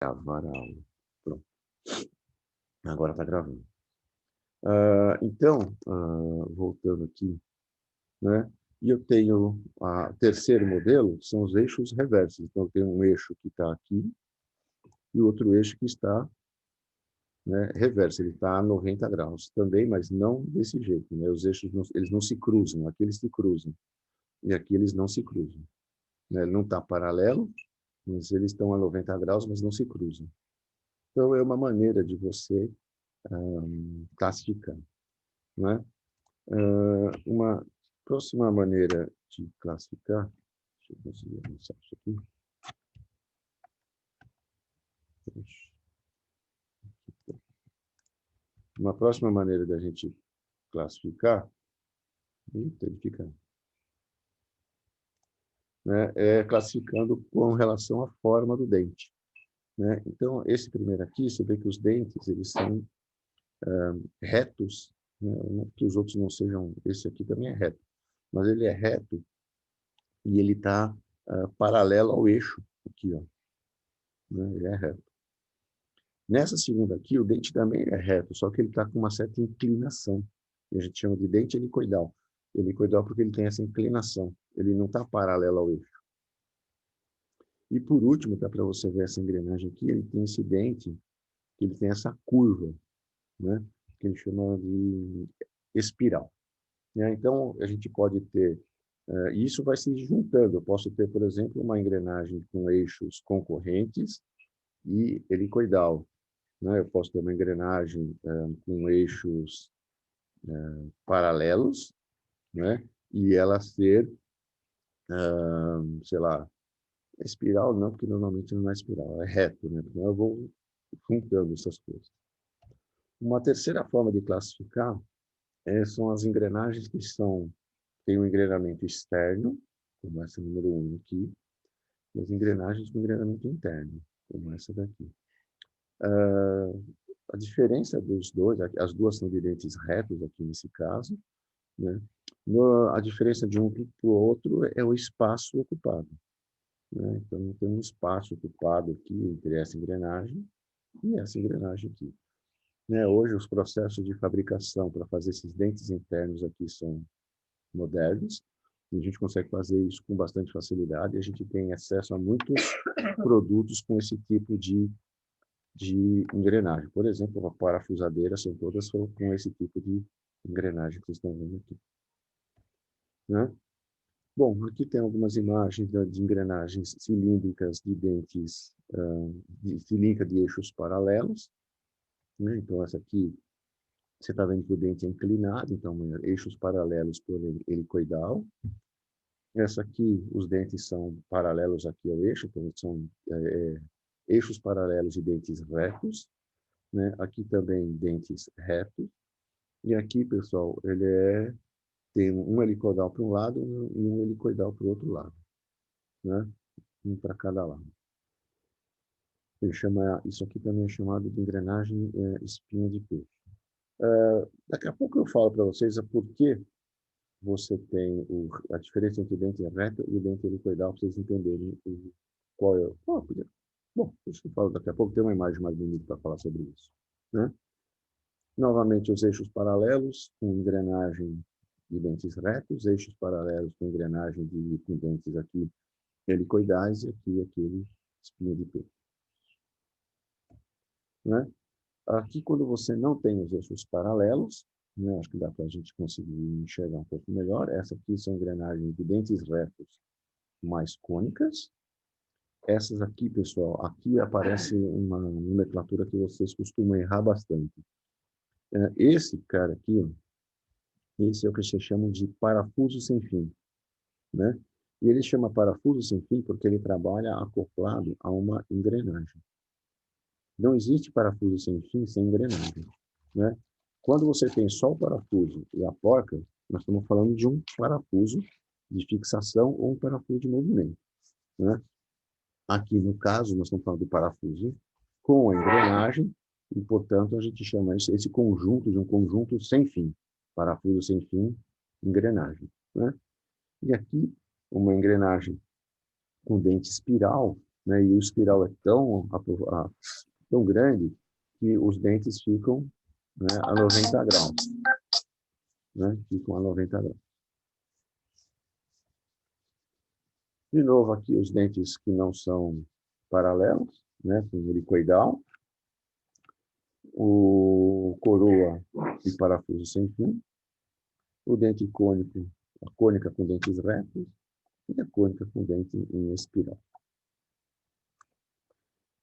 gravar a aula. Pronto. Agora está gravando. Então, voltando aqui, né? E eu tenho o terceiro modelo, que são os eixos reversos. Então, eu tenho um eixo que está aqui e outro eixo que está, né, reverso. Ele está a 90 graus também, mas não desse jeito, né? Os eixos, eles não se cruzam. Aqui eles se cruzam. E aqui eles não se cruzam, né? Ele não está paralelo, mas eles estão a 90 graus, mas não se cruzam. Então, é uma maneira de você classificar, né? Uma próxima maneira de classificar, deixa eu conseguir avançar isso aqui. Uma próxima maneira da gente classificar, ele fica, né, é classificando com relação à forma do dente, né? Então, esse primeiro aqui, você vê que os dentes, eles são retos, né? Não que os outros não sejam, esse aqui também é reto, mas ele é reto e ele está paralelo ao eixo, aqui, ó, né? Ele é reto. Nessa segunda aqui, o dente também é reto, só que ele está com uma certa inclinação. E a gente chama de dente helicoidal. Helicoidal porque ele tem essa inclinação. Ele não está paralelo ao eixo. E por último, tá, para você ver essa engrenagem aqui, ele tem esse dente, que ele tem essa curva, né? Que ele chama de espiral, né? Então, a gente pode ter... e isso vai se juntando. Eu posso ter, por exemplo, uma engrenagem com eixos concorrentes e helicoidal, né? Eu posso ter uma engrenagem com eixos paralelos, né? E ela ser, sei lá, espiral não, porque normalmente não é espiral, é reto, né? Então eu vou juntando essas coisas. Uma terceira forma de classificar são as engrenagens que têm um engrenamento externo, como essa número 1 aqui, e as engrenagens com engrenamento interno, como essa daqui. A diferença dos dois, as duas são de dentes retos aqui nesse caso, né? A diferença de um para o outro é o espaço ocupado, né? Então, tem um espaço ocupado aqui entre essa engrenagem e essa engrenagem aqui, né? Hoje, os processos de fabricação para fazer esses dentes internos aqui são modernos, e a gente consegue fazer isso com bastante facilidade, e a gente tem acesso a muitos produtos com esse tipo de engrenagem. Por exemplo, a parafusadeira são todas com esse tipo de engrenagem que vocês estão vendo aqui, né? Bom, aqui tem algumas imagens de engrenagens cilíndricas de dentes, cilíndrica de eixos paralelos, né? Então, essa aqui, você está vendo que o dente é inclinado, então, eixos paralelos por helicoidal. Essa aqui, os dentes são paralelos aqui ao eixo, então, são eixos paralelos e dentes retos, né? Aqui também dentes retos. E aqui, pessoal, tem um helicoidal para um lado e um helicoidal para o outro lado, né? Um para cada lado. Isso aqui também é chamado de engrenagem espinha de peixe. Daqui a pouco eu falo para vocês por que você tem a diferença entre o dente reto e o dente helicoidal, para vocês entenderem qual é. Bom, isso eu falo daqui a pouco, tem uma imagem mais bonita para falar sobre isso, né? Novamente, os eixos paralelos com engrenagem de dentes retos, eixos paralelos com engrenagem com dentes aqui helicoidais e aqui aquele espinho de peixe, né? Aqui, quando você não tem os eixos paralelos, né, acho que dá para a gente conseguir enxergar um pouco melhor. Essas aqui são engrenagens de dentes retos mais cônicas. Essas aqui, pessoal, aqui aparece uma nomenclatura que vocês costumam errar bastante. Esse cara aqui, ó, esse é o que se chama de parafuso sem fim, né? E ele chama parafuso sem fim porque ele trabalha acoplado a uma engrenagem. Não existe parafuso sem fim sem engrenagem, né? Quando você tem só o parafuso e a porca, nós estamos falando de um parafuso de fixação ou um parafuso de movimento, né? Aqui, no caso, nós estamos falando do parafuso com a engrenagem e, portanto, a gente chama esse conjunto de um conjunto sem fim. Parafuso sem fim, engrenagem, né? E aqui, uma engrenagem com dente espiral, né? E o espiral é tão grande que os dentes ficam, né, a 90 graus, né? Ficam a 90 graus. De novo, aqui os dentes que não são paralelos, né? Com helicoidal, o coroa e parafuso sem fim, o dente cônico, a cônica com dentes retos e a cônica com dente em espiral.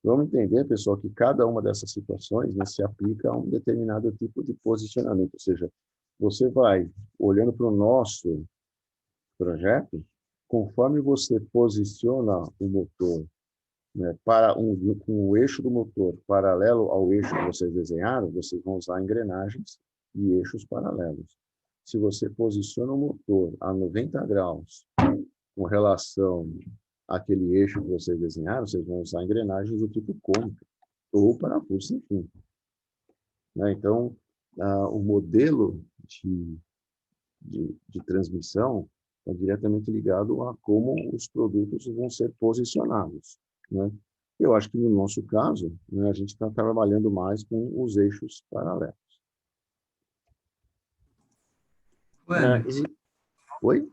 Vamos entender, pessoal, que cada uma dessas situações, né, se aplica a um determinado tipo de posicionamento. Ou seja, você vai, olhando para o nosso projeto, conforme você posiciona o motor, né, com o eixo do motor paralelo ao eixo que vocês desenharam, vocês vão usar engrenagens e eixos paralelos. Se você posiciona o motor a 90 graus com relação àquele eixo que vocês desenharam, vocês vão usar engrenagens do tipo cônica ou parafuso sem fim, né? Então, o modelo de transmissão está diretamente ligado a como os produtos vão ser posicionados, né? Eu acho que no nosso caso, né, a gente está trabalhando mais com os eixos paralelos. Ué, Oi?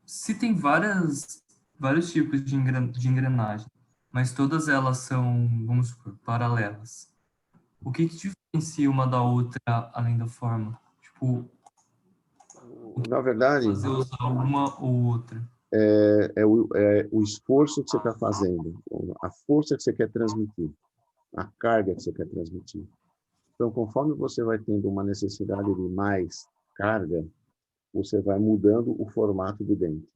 se tem vários tipos de engrenagem, mas todas elas são, vamos supor, paralelas, o que diferencia uma da outra além da forma? Tipo, Na verdade, fazer usar uma ou outra? é o esforço que você está fazendo, a força que você quer transmitir, a carga que você quer transmitir. Então, conforme você vai tendo uma necessidade de mais carga, você vai mudando o formato do dente.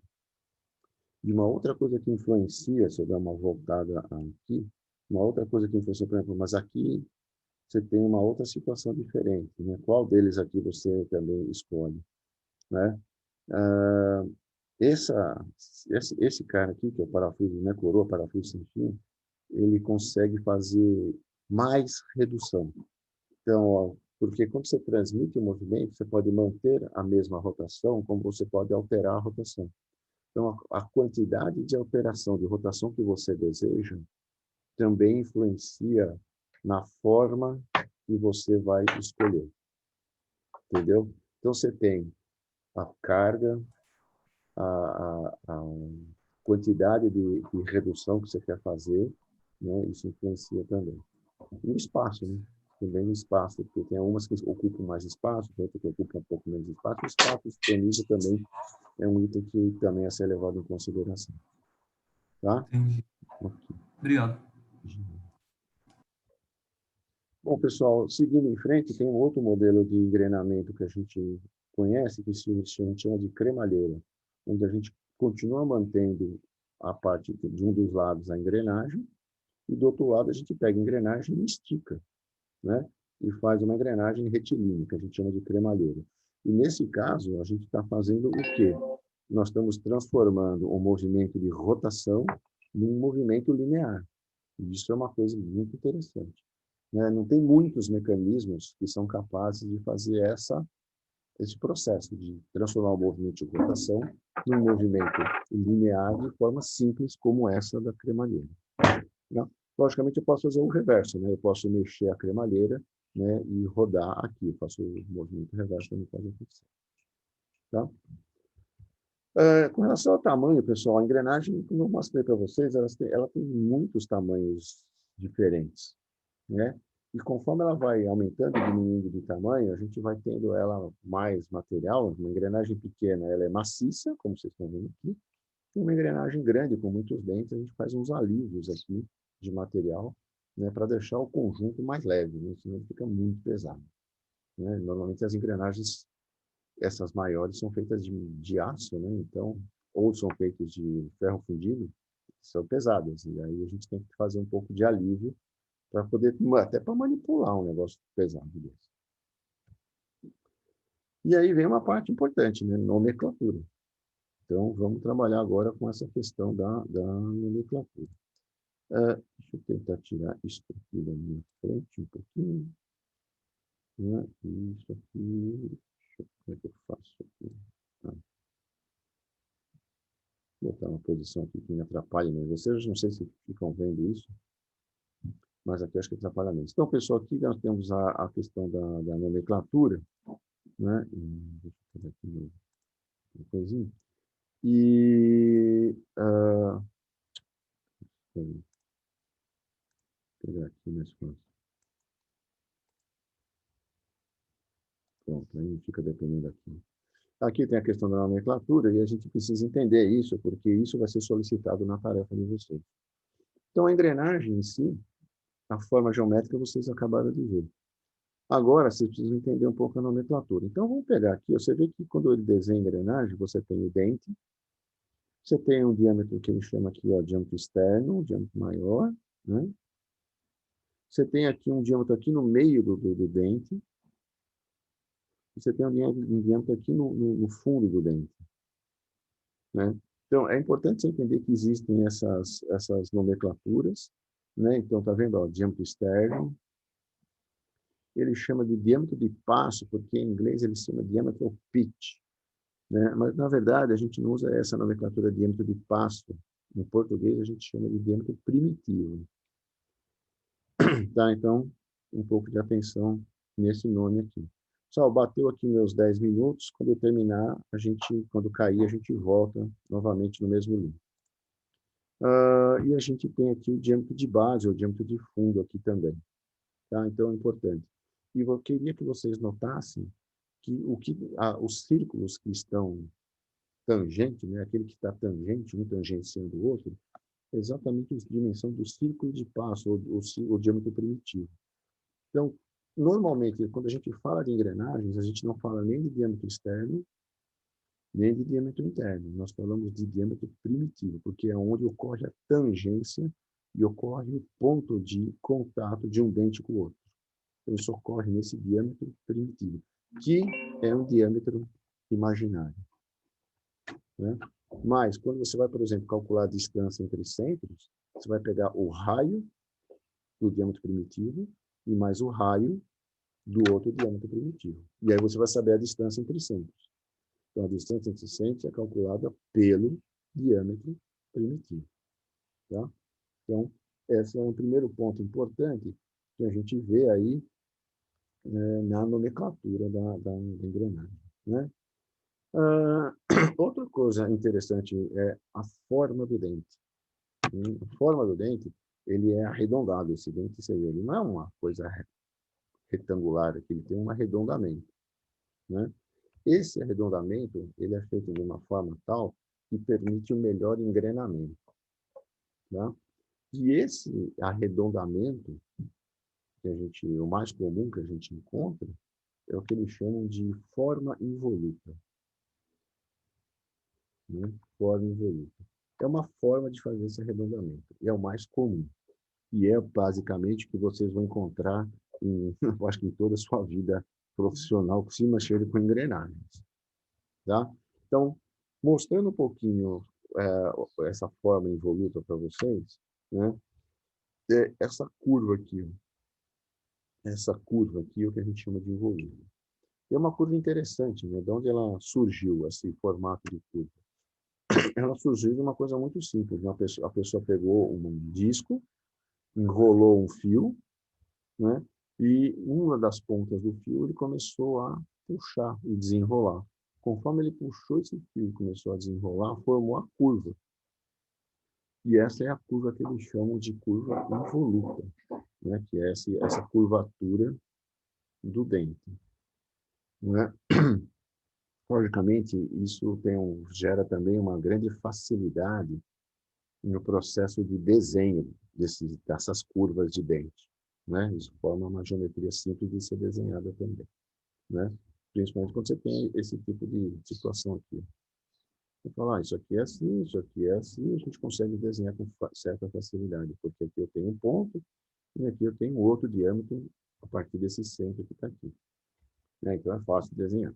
E uma outra coisa que influencia, se eu dar uma voltada aqui, uma outra coisa que influencia, por exemplo, mas aqui você tem uma outra situação diferente, né? Qual deles aqui você também escolhe, né? Ah, esse cara aqui, que é o parafuso, né? Coroa, parafuso sem fim, ele consegue fazer mais redução. Então, ó, porque quando você transmite o movimento, você pode manter a mesma rotação, como você pode alterar a rotação. Então, a quantidade de alteração de rotação que você deseja também influencia na forma que você vai escolher, entendeu? Então, você tem a carga, a quantidade de redução que você quer fazer, né? Isso influencia também. E o espaço, né? Também o espaço, porque tem algumas que ocupam mais espaço, tem outras que ocupam um pouco menos espaço. O espaço disponível também é um item que também é a ser levado em consideração. Tá? Entendi. Ok. Obrigado. Bom, pessoal, seguindo em frente, tem um outro modelo de engrenamento que a gente conhece, que a gente chama de cremalheira, onde a gente continua mantendo a parte de um dos lados a engrenagem, e do outro lado a gente pega a engrenagem e estica, né? E faz uma engrenagem retilínea, que a gente chama de cremalheira. E nesse caso, a gente está fazendo o quê? Nós estamos transformando o movimento de rotação num movimento linear. E isso é uma coisa muito interessante, né? Não tem muitos mecanismos que são capazes de fazer esse processo de transformar o movimento de rotação num movimento linear de forma simples como essa da cremalheira, né? Logicamente, eu posso fazer o reverso, né? Eu posso mexer a cremalheira, né, e rodar aqui. Eu faço o movimento reverso também pode acontecer. Tá? Com relação ao tamanho, pessoal, a engrenagem, como eu mostrei para vocês, ela tem muitos tamanhos diferentes, né? E conforme ela vai aumentando e diminuindo de tamanho, a gente vai tendo ela mais material. Uma engrenagem pequena, ela é maciça, como vocês estão vendo aqui. E uma engrenagem grande, com muitos dentes, a gente faz uns alívios aqui de material, né, para deixar o conjunto mais leve, né? Senão ele fica muito pesado, né? Normalmente as engrenagens, essas maiores, são feitas de aço, né? Então, ou são feitas de ferro fundido, são pesadas. E aí a gente tem que fazer um pouco de alívio para poder, até para manipular um negócio pesado desse. E aí vem uma parte importante, né? Nomenclatura. Então, vamos trabalhar agora com essa questão da nomenclatura. Deixa eu tentar tirar isso aqui da minha frente um pouquinho, né? Isso aqui, como é que eu faço aqui? Ah. Vou botar uma posição aqui que me atrapalha, mas vocês não sei se ficam vendo isso, mas aqui acho que atrapalha menos. Então, pessoal, aqui nós temos a questão da nomenclatura, né? Deixa eu fazer aqui uma coisinha. E vou pegar aqui mais fácil. Pronto, aí não fica dependendo aqui. Aqui tem a questão da nomenclatura e a gente precisa entender isso, porque isso vai ser solicitado na tarefa de vocês. Então, a engrenagem em si, a forma geométrica, vocês acabaram de ver. Agora, vocês precisam entender um pouco a nomenclatura. Então, vamos pegar aqui. Você vê que quando ele desenha a engrenagem, você tem o dente, você tem um diâmetro que ele chama aqui, ó, diâmetro externo, um diâmetro maior, né? Você tem aqui um diâmetro aqui no meio do dente, você tem um diâmetro aqui no fundo do dente, né? Então, é importante você entender que existem essas nomenclaturas, né? Então, tá vendo, ó, diâmetro externo, ele chama de diâmetro de passo, porque em inglês ele chama de diâmetro pitch, né? Mas, na verdade, a gente não usa essa nomenclatura de diâmetro de passo. Em português, a gente chama de diâmetro primitivo. Tá? Então, um pouco de atenção nesse nome aqui. Pessoal, bateu aqui meus 10 minutos. Quando eu terminar, quando cair, a gente volta novamente no mesmo link. E a gente tem aqui o diâmetro de base, ou diâmetro de fundo aqui também. Tá? Então, é importante. E eu queria que vocês notassem que os círculos que estão tangentes, né? Aquele que está tangente, um tangenciando o outro, é exatamente a dimensão do círculo de passo, ou o diâmetro primitivo. Então, normalmente, quando a gente fala de engrenagens, a gente não fala nem de diâmetro externo, nem de diâmetro interno. Nós falamos de diâmetro primitivo, porque é onde ocorre a tangência e ocorre o ponto de contato de um dente com o outro. Então, isso ocorre nesse diâmetro primitivo, que é um diâmetro imaginário, né? Mas, quando você vai, por exemplo, calcular a distância entre centros, você vai pegar o raio do diâmetro primitivo e mais o raio do outro diâmetro primitivo. E aí você vai saber a distância entre centros. Então, a distância entre centros é calculada pelo diâmetro primitivo. Tá? Então, esse é um primeiro ponto importante que a gente vê aí na nomenclatura da engrenagem, né? Outra coisa interessante é a forma do dente. A forma do dente, ele é arredondado. Esse dente, ele não é uma coisa retangular, aqui, ele tem um arredondamento, né? Esse arredondamento, ele é feito de uma forma tal que permite o melhor engrenamento, tá? E esse arredondamento, o mais comum que a gente encontra, é o que eles chamam de forma involuta, né? Forma involuta. É uma forma de fazer esse arredondamento, e é o mais comum. E é basicamente o que vocês vão encontrar, eu acho que em toda a sua vida profissional, que se mexer com engrenagens. Tá? Então, mostrando um pouquinho essa forma involuta para vocês, né? Essa curva aqui é o que a gente chama de involuta. É uma curva interessante, né? De onde ela surgiu, esse formato de curva? Ela surgiu de uma coisa muito simples. A pessoa pegou um disco, enrolou um fio, né? E uma das pontas do fio ele começou a puxar e desenrolar. Conforme ele puxou esse fio e começou a desenrolar, formou a curva. E essa é a curva que eles chamam de curva involuta, né? Que é essa curvatura do dente, né? Logicamente, isso gera também uma grande facilidade no processo de desenho dessas curvas de dente, né? Isso forma uma geometria simples de ser desenhada também, né? Principalmente quando você tem esse tipo de situação aqui. Você fala, isso aqui é assim, isso aqui é assim, a gente consegue desenhar com certa facilidade, porque aqui eu tenho um ponto e aqui eu tenho outro diâmetro a partir desse centro que está aqui, né? Então é fácil de desenhar.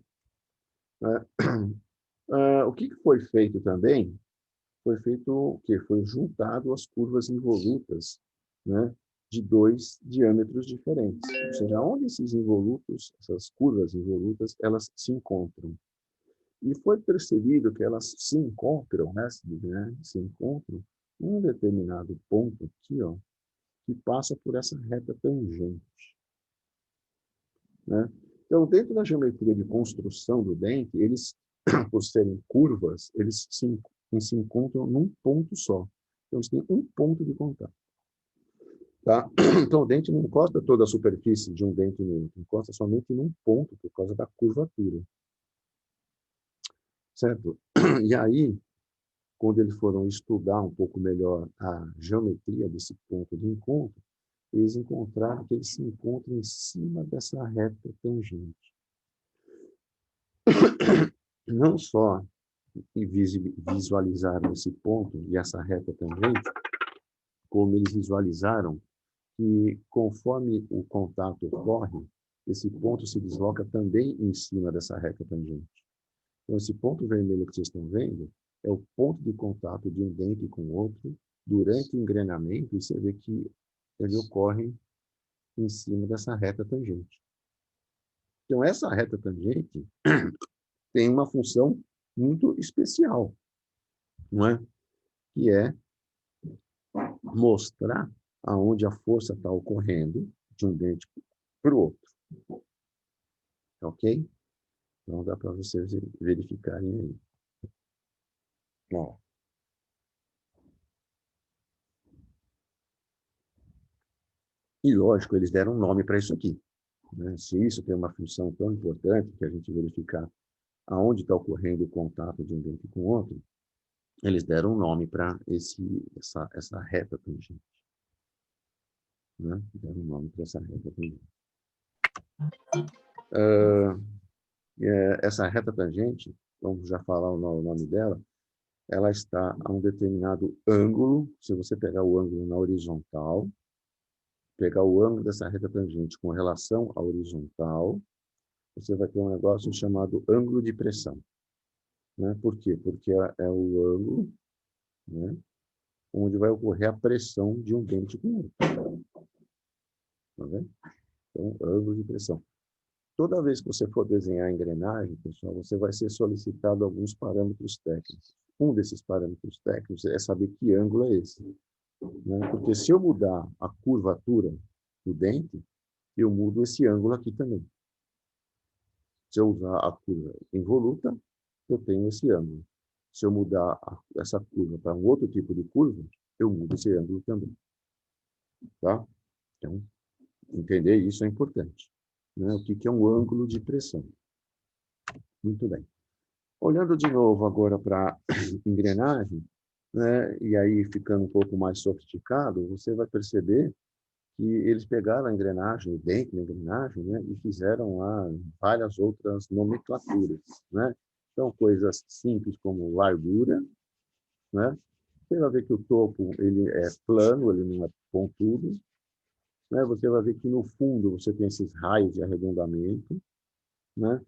O que foi feito também? Foi feito o quê? Foi juntado as curvas involutas, né? De dois diâmetros diferentes. Ou seja, onde esses involutos, essas curvas involutas, elas se encontram. E foi percebido que elas se encontram, né, se encontram em um determinado ponto aqui, ó, que passa por essa reta tangente, né? Então, dentro da geometria de construção do dente, eles, por serem curvas, eles se encontram num ponto só. Então, eles têm um ponto de contato. Tá? Então, o dente não encosta toda a superfície de um dente no outro, encosta somente num ponto, por causa da curvatura. Certo? E aí, quando eles foram estudar um pouco melhor a geometria desse ponto de encontro, eles encontraram que eles se encontram em cima dessa reta tangente. Não só visualizaram esse ponto e essa reta tangente, como eles visualizaram que, conforme o contato ocorre, esse ponto se desloca também em cima dessa reta tangente. Então, esse ponto vermelho que vocês estão vendo é o ponto de contato de um dente com o outro durante o engrenamento, e você vê que ele ocorre em cima dessa reta tangente. Então, essa reta tangente tem uma função muito especial, não é? Que é mostrar aonde a força está ocorrendo de um dente para o outro. Ok? Então, dá para vocês verificarem aí. Ó. E, lógico, eles deram um nome para isso aqui, né? Se isso tem uma função tão importante que a gente verificar aonde está ocorrendo o contato de um dente com o outro, eles deram um nome para essa reta tangente. Né? Deram um nome para essa reta tangente. Essa reta tangente, vamos já falar o nome dela, ela está a um determinado ângulo. Se você pegar o ângulo na horizontal, pegar o ângulo dessa reta tangente com relação à horizontal, você vai ter um negócio chamado ângulo de pressão. Né? Por quê? Porque é o ângulo, né, onde vai ocorrer a pressão de um dente com o outro. Tá vendo? Então, ângulo de pressão. Toda vez que você for desenhar a engrenagem, pessoal, você vai ser solicitado alguns parâmetros técnicos. Um desses parâmetros técnicos é saber que ângulo é esse. Né? Porque se eu mudar a curvatura do dente, eu mudo esse ângulo aqui também. Se eu usar a curva involuta, eu tenho esse ângulo. Se eu mudar essa curva para um outro tipo de curva, eu mudo esse ângulo também. Tá? Então, entender isso é importante. Né? O que é um ângulo de pressão? Muito bem. Olhando de novo agora para a engrenagem, né, e aí ficando um pouco mais sofisticado, você vai perceber que eles pegaram a engrenagem, o dente da engrenagem, né, e fizeram lá várias outras nomenclaturas. Né? Então, coisas simples como largura, né? Você vai ver que o topo ele é plano, ele não é pontudo. Né? Você vai ver que no fundo você tem esses raios de arredondamento. Né?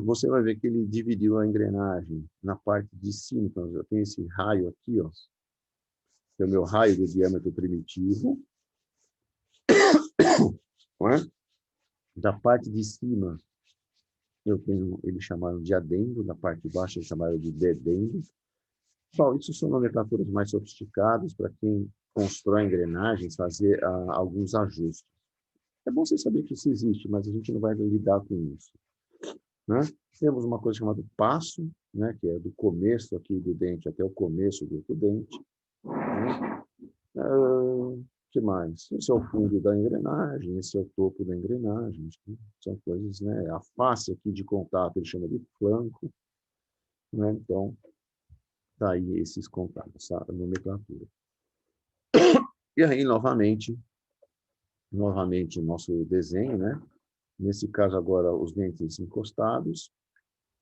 Você vai ver que ele dividiu a engrenagem na parte de cima. Então, eu tenho esse raio aqui, ó, que é o meu raio do diâmetro primitivo. Não é? Da parte de cima, eu tenho, eles chamaram de adendo, da parte de baixo eles chamaram de dedendo. Bom, isso são nomenclaturas mais sofisticadas para quem constrói engrenagens, fazer alguns ajustes. É bom você saber que isso existe, mas a gente não vai lidar com isso. Né? Temos uma coisa chamada passo, né, que é do começo aqui do dente até o começo do outro dente. Né? Que mais? Esse é o fundo da engrenagem, esse é o topo da engrenagem. São coisas, né? A face aqui de contato ele chama de flanco. Né? Então, daí esses contatos, a nomenclatura. E aí, novamente o nosso desenho, né? Nesse caso agora, os dentes encostados,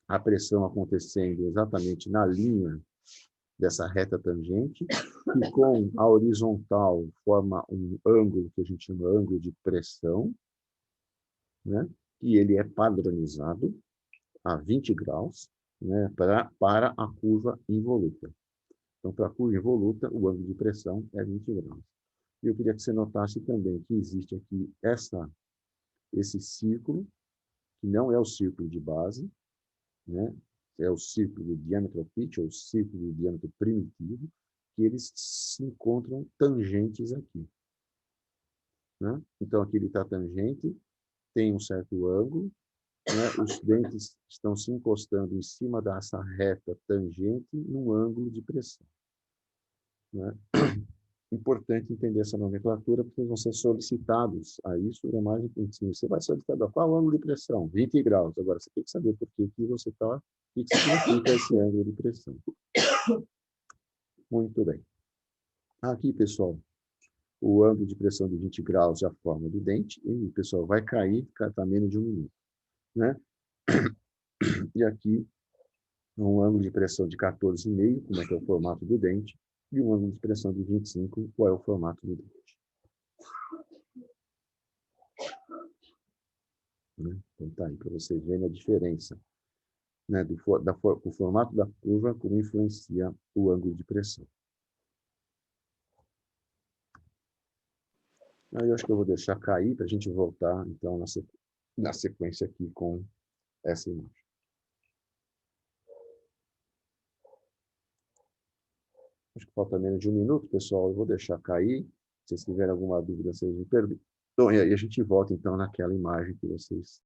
a pressão acontecendo exatamente na linha dessa reta tangente, e com a horizontal forma um ângulo que a gente chama ângulo de pressão, né? E ele é padronizado a 20 graus, né? Para a curva involuta. Então, para a curva involuta, o ângulo de pressão é 20 graus. E eu queria que você notasse também que existe aqui esse círculo, que não é o círculo de base, né? é o círculo de diâmetro pitch, ou círculo de diâmetro primitivo, que eles se encontram tangentes aqui. Né? Então, aqui ele está tangente, tem um certo ângulo, né? Os dentes estão se encostando em cima dessa reta tangente num ângulo de pressão. Né? Importante entender essa nomenclatura, porque vão ser solicitados a isso da margem contínua. Você vai solicitar qual o ângulo de pressão? 20 graus. Agora, você tem que saber por que você está, o que significa esse ângulo de pressão. Muito bem. Aqui, pessoal, o ângulo de pressão de 20 graus é a forma do dente, e, pessoal, vai cair, está menos de 1 minuto. Né? E aqui, um ângulo de pressão de 14,5, como é que é o formato do dente, e um ângulo de pressão de 25, qual é o formato do dente. Né? Então, tá aí para vocês verem a diferença, né, do formato da curva, como influencia o ângulo de pressão. Aí eu acho que eu vou deixar cair para a gente voltar, então, na sequência aqui com essa imagem. Acho que falta menos de 1 minuto, pessoal. Eu vou deixar cair. Se vocês tiverem alguma dúvida, vocês me perguntam. E aí a gente volta, então, naquela imagem que vocês